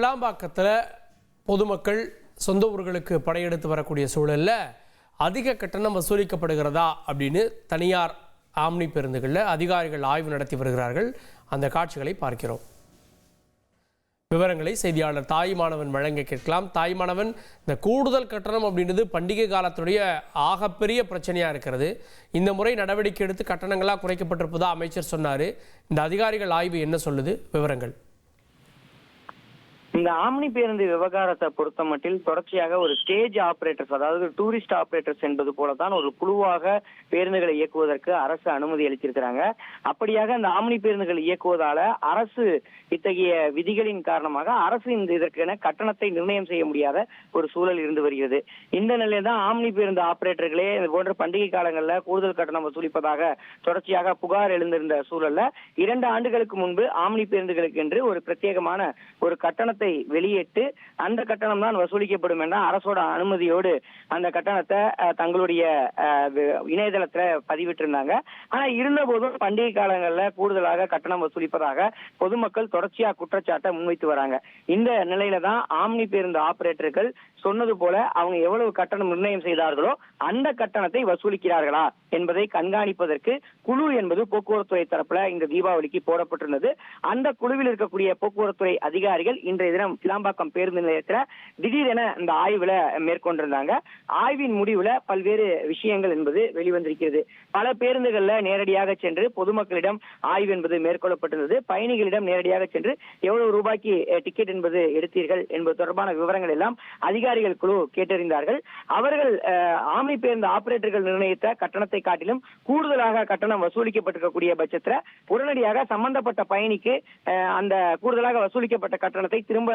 கிளாம்பாக்கத்தில் பொதுமக்கள் சொந்த ஊர்களுக்கு படையெடுத்து வரக்கூடிய சூழலில் அதிக கட்டணம் வசூலிக்கப்படுகிறதா அப்படின்னு தனியார் ஆம்னி பேருந்துகளில் அதிகாரிகள் ஆய்வு நடத்தி வருகிறார்கள். அந்த காட்சிகளை பார்க்கிறோம். விவரங்களை செய்தியாளர் தாய்மானவன் வழங்க கேட்கலாம். தாய்மானவன், இந்த கூடுதல் கட்டணம் அப்படின்றது பண்டிகை காலத்துடைய ஆகப்பெரிய பிரச்சனையாக இருக்கிறது. இந்த முறை நடவடிக்கை எடுத்து கட்டணங்களாக குறைக்கப்பட்டிருப்பதா அமைச்சர் சொன்னார். இந்த அதிகாரிகள் ஆய்வு என்ன சொல்லுது? விவரங்கள். இந்த ஆம்னி பேருந்து விவகாரத்தை பொறுத்த மட்டில் தொடர்ச்சியாக ஒரு ஸ்டேஜ் ஆபரேட்டர்ஸ், அதாவது டூரிஸ்ட் ஆபரேட்டர்ஸ் என்பது போலதான் ஒரு குழுவாக பேருந்துகளை இயக்குவதற்கு அரசு அனுமதி அளித்திருக்கிறாங்க. அப்படியாக அந்த ஆம்னி பேருந்துகள் இயக்குவதால அரசு இத்தகைய விதிகளின் காரணமாக அரசு இதற்கென கட்டணத்தை நிர்ணயம் செய்ய முடியாத ஒரு சூழல் இருந்து வருகிறது. இந்த நிலையில தான் ஆம்னி பேருந்து ஆபரேட்டர்களே இது போன்ற பண்டிகை காலங்களில் கூடுதல் கட்டணம் வசூலிப்பதாக தொடர்ச்சியாக புகார் எழுந்திருந்த சூழல்ல 2 ஆண்டுகளுக்கு முன்பு ஆம்னி பேருந்துகளுக்கு என்று ஒரு பிரத்யேகமான ஒரு கட்டணத்தை வெளியிட்டு அந்த கட்டணம் தான் வசூலிக்கப்படும் என்ற அரசோட அனுமதியோடு அந்த கட்டணத்தை தங்களுடைய இணையதளத்துல பதிவிட்டிருந்தாங்க. ஆனா இருந்த போதும் பண்டிகை காலங்களில் கூடுதலாக கட்டணம் வசூலிப்பதாக பொதுமக்கள் தொடர்ச்சியா குற்றச்சாட்டை முன்வைத்து வராங்க. இந்த நிலையில தான் ஆம்னி பேருந்து ஆபரேட்டர்கள் சொன்னது போல அவங்க எவ்வளவு கட்டணம் நிர்ணயம் செய்தார்களோ அந்த கட்டணத்தை வசூலிக்கிறார்களா என்பதை கண்காணிப்பதற்கு குழு என்பது போக்குவரத்துறை தரப்புல இந்த தீபாவளிக்கு போடப்பட்டிருந்தது. அந்த குழுவில் இருக்கக்கூடிய போக்குவரத்துறை அதிகாரிகள் இன்றைய தினம் கிளாம்பாக்கம் பேருந்து நிலையத்தில் திடீரென இந்த ஆய்வுல மேற்கொண்டிருந்தாங்க. ஆய்வின் முடிவுல பல்வேறு விஷயங்கள் என்பது வெளிவந்திருக்கிறது. பல பேருந்துகள்ல நேரடியாக சென்று பொதுமக்களிடம் ஆய்வு என்பது மேற்கொள்ளப்பட்டிருந்தது. பயணிகளிடம் நேரடியாக சென்று எவ்வளவு ரூபாய்க்கு டிக்கெட் என்பது எடுத்தீர்கள் என்பது தொடர்பான விவரங்கள் எல்லாம் அதிகாரிகள் குழு கேட்டறிந்தார்கள். அவர்கள் ஆம்னி பேருந்து ஆபரேட்டர்கள் நிர்ணயித்த கட்டணத்தை காட்டிலும் கூடுதலாக கட்டணம் வசூலிக்கப்பட்டிருக்கக்கூடிய பட்சத்தில் உடனடியாக சம்பந்தப்பட்ட பயணிக்கு அந்த கூடுதலாக வசூலிக்கப்பட்ட கட்டணத்தை திரும்ப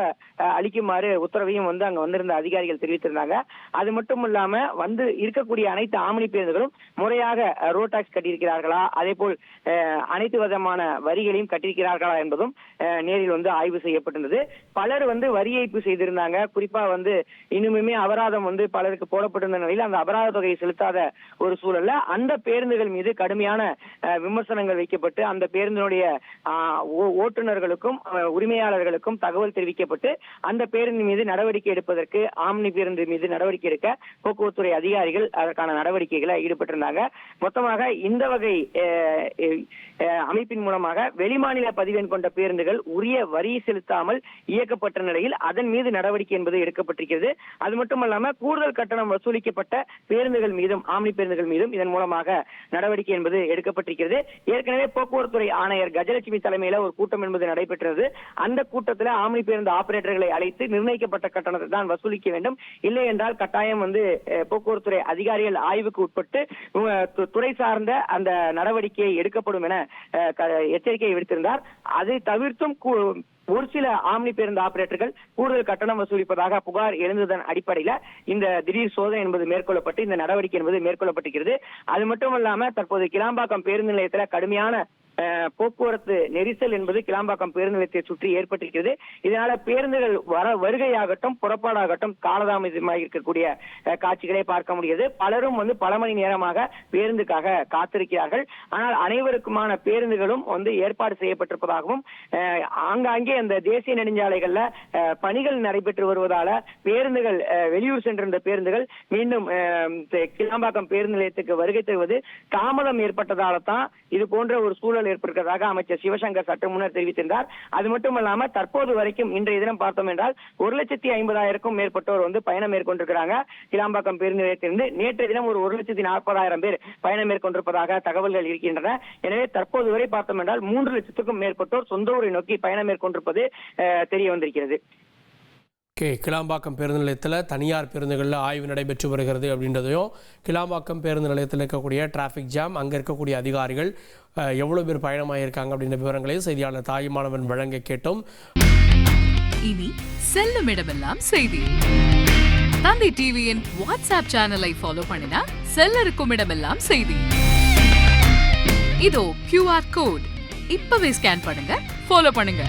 அளிக்குமாறு உத்தரவையும் அங்க வந்திருந்த அதிகாரிகள் தெரிவித்திருந்தாங்க. அது மட்டும் இல்லாம இருக்கக்கூடிய அனைத்து ஆம்னி பேருந்துகளும் முறையாக ரோட் டாக்ஸ் கட்டியிருக்கிறார்களா, அதே போல் அனைத்து விதமான வரிகளையும் கட்டியிருக்கிறார்களா என்பதும் நேரில் ஆய்வு செய்யப்பட்டிருந்தது. பலர் வரி ஏய்ப்பு செய்திருந்தாங்க. குறிப்பா இன்னுமே அபராதம் பலருக்கு போடப்பட்டிருந்த நிலையில் அந்த அபராத தொகையை செலுத்தாத ஒரு சூழல்ல அந்த பேருந்துகள் மீது கடுமையான விமர்சனங்கள் வைக்கப்பட்டு அந்த பேருந்தினுடைய ஓட்டுநர்களுக்கும் உரிமையாளர்களுக்கும் தகவல் தெரிவிக்கப்பட்டு அந்த பேருந்து மீது நடவடிக்கை எடுப்பதற்கு ஆம்னி பேருந்து மீது நடவடிக்கை எடுக்க போக்குவரத்துறை அதிகாரிகள் அதற்கான நடவடிக்கைகளை ஈடுபட்டிருந்தாங்க. மொத்தமாக இந்த வகை அமைப்பின் மூலமாக வெளிமாநில பதிவெண் கொண்ட பேருந்துகள் உரிய வரி செலுத்தாமல் இயக்கப்பட்ட நிலையில் அதன் மீது நடவடிக்கை என்பது எடுக்கப்பட்டிருக்கிறது. அது மட்டுமல்லாம கூடுதல் கட்டணம் வசூலிக்கப்பட்ட பேருந்துகள் மீதும் ஆம்னி பேருந்துகள் மீதும் இதன் மூலமாக நடவடிக்கை என்பது எடுக்கப்பட்டிருக்கிறது. ஏற்கனவே போக்குவரத்துறை ஆணையர் கஜலட்சுமி தலைமையில ஒரு கூட்டம் என்பது நடைபெற்றது. அந்த கூட்டத்தில் ஆம்னி பேருந்து ஆபரேட்டர்களை அழைத்து நிர்ணயிக்கப்பட்ட கட்டணத்தை தான் வசூலிக்க வேண்டும், இல்லை என்றால் கட்டாயம் போக்குவரத்துறை அதிகாரிகள் ஆய்வுக்கு உட்பட்டு துறை சார்ந்த அந்த நடவடிக்கையை எடுக்கப்படும் என எச்சரிக்கை விடுத்திருந்தார். அதை தவிர்த்தும் ஒரு சில ஆம்னி பேருந்து ஆபரேட்டர்கள் கூடுதல் கட்டணம் வசூலிப்பதாக புகார் எழுந்ததன் அடிப்படையில் இந்த திடீர் சோதனை என்பது மேற்கொள்ளப்பட்டு இந்த நடவடிக்கை என்பது மேற்கொள்ளப்பட்டிருக்கிறது. அது மட்டுமல்லாம தற்போது கிளாம்பாக்கம் பேருந்து நிலையத்தில் கடுமையான போக்குவரத்து நெரிசல் என்பது கிளாம்பாக்கம் பேருந்து நிலையத்தை சுற்றி ஏற்பட்டிருக்கிறது. இதனால பேருந்துகள் வருகையாகட்டும் புறப்பாடாகட்டும் காலதாமதமாக இருக்கக்கூடிய காட்சிகளை பார்க்க முடியாது. பலரும் பல மணி நேரமாக பேருந்துக்காக காத்திருக்கிறார்கள். ஆனால் அனைவருக்குமான பேருந்துகளும் ஏற்பாடு செய்யப்பட்டிருப்பதாகவும் ஆங்காங்கே அந்த தேசிய நெடுஞ்சாலைகள்ல பணிகள் நடைபெற்று வருவதால பேருந்துகள் வெளியூர் சென்றிருந்த பேருந்துகள் மீண்டும் கிளாம்பாக்கம் பேருந்து நிலையத்துக்கு வருகை தருவது தாமதம் ஏற்பட்டதால தான் இது போன்ற ஒரு சூழல் ஏற்பட்டிருக்கிறதாக அமைச்சர் சிவசங்கர் சற்று முன்னர் தெரிவித்திருந்தார். அது மட்டுமல்லாம தற்போது வரைக்கும் இன்றைய தினம் பார்த்தோம் என்றால் 1,50,000க்கும் மேற்பட்டோர் பயணம் மேற்கொண்டிருக்கிறாங்க. கிளாம்பாக்கம் பேருந்து நிலையத்திலிருந்து நேற்றைய தினம் ஒரு 1,40,000 பேர் பயணம் மேற்கொண்டிருப்பதாக தகவல்கள் இருக்கின்றன. எனவே தற்போது வரை பார்த்தோம் என்றால் 3 லட்சத்துக்கும் மேற்பட்டோர் சொந்த ஊரை நோக்கி பயணம் மேற்கொண்டிருப்பது தெரிய வந்திருக்கிறது. கிளாம்பாக்கம் பேருந்து நிலையத்தில் தனியார் பேருந்துகளில் ஆய்வு நடைபெற்று வருகிறது அப்படின்றதையும், கிளாம்பாக்கம் பேருந்து நிலையத்தில் இருக்கக்கூடிய டிராஃபிக் ஜாம், அங்கே இருக்கக்கூடிய அதிகாரிகள் எவ்வளோ பேர் பயணமாயிருக்காங்க அப்படின்ற விவரங்களையும் செய்தியாளர் தாய்மானவன் வழங்க கேட்டோம். இனி செல்லும் இடமெல்லாம் செய்தி. தந்தை டிவியின் வாட்ஸ்அப் சேனலை ஃபாலோ பண்ணினா செல்ல இருக்கும் இடமெல்லாம் செய்தி. இதோ QR கோட் இப்பவே ஸ்கேன் பண்ணுங்க, ஃபாலோ பண்ணுங்க.